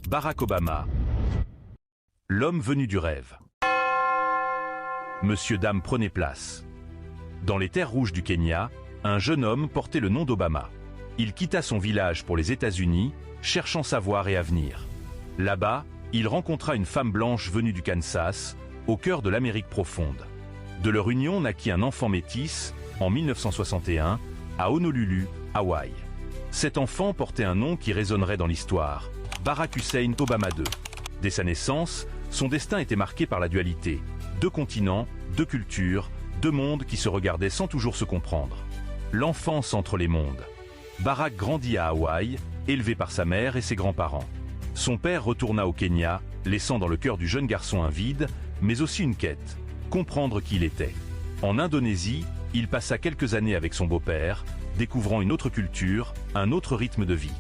Barack Obama. L'homme venu du rêve. Monsieur, dame, prenez place. Dans les terres rouges du Kenya, un jeune homme portait le nom d'Obama. Il quitta son village pour les États-Unis, cherchant savoir et avenir. Là-bas, il rencontra une femme blanche venue du Kansas, au cœur de l'Amérique profonde. De leur union naquit un enfant métis, en 1961, à Honolulu, Hawaï. Cet enfant portait un nom qui résonnerait dans l'histoire, Barack Hussein Obama II. Dès sa naissance, son destin était marqué par la dualité. Deux continents, deux cultures, deux mondes qui se regardaient sans toujours se comprendre. L'enfance entre les mondes. Barack grandit à Hawaï, élevé par sa mère et ses grands-parents. Son père retourna au Kenya, laissant dans le cœur du jeune garçon un vide, mais aussi une quête, comprendre qui il était. En Indonésie, il passa quelques années avec son beau-père, découvrant une autre culture, un autre rythme de vie.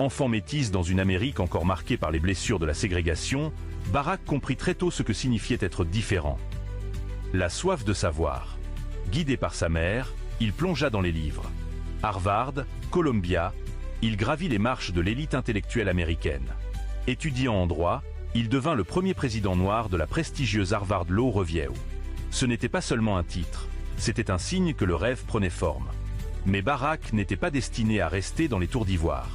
Enfant métis dans une Amérique encore marquée par les blessures de la ségrégation, Barack comprit très tôt ce que signifiait être différent. La soif de savoir. Guidé par sa mère, il plongea dans les livres. Harvard, Columbia, il gravit les marches de l'élite intellectuelle américaine. Étudiant en droit, il devint le premier président noir de la prestigieuse Harvard Law Review. Ce n'était pas seulement un titre, c'était un signe que le rêve prenait forme. Mais Barack n'était pas destiné à rester dans les tours d'ivoire.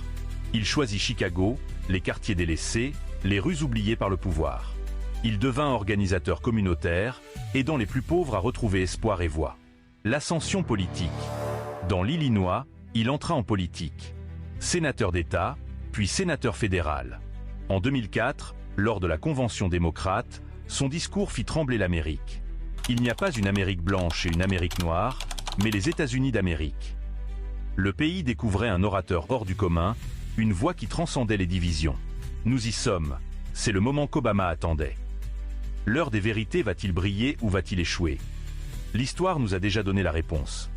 Il choisit Chicago, les quartiers délaissés, les rues oubliées par le pouvoir. Il devint organisateur communautaire, aidant les plus pauvres à retrouver espoir et voix. L'ascension politique. Dans l'Illinois, il entra en politique. Sénateur d'État, puis sénateur fédéral. En 2004, lors de la Convention démocrate, son discours fit trembler l'Amérique. Il n'y a pas une Amérique blanche et une Amérique noire, mais les États-Unis d'Amérique. Le pays découvrait un orateur hors du commun, une voix qui transcendait les divisions. Nous y sommes, c'est le moment qu'Obama attendait. L'heure des vérités va-t-il briller ou va-t-il échouer? L'histoire nous a déjà donné la réponse.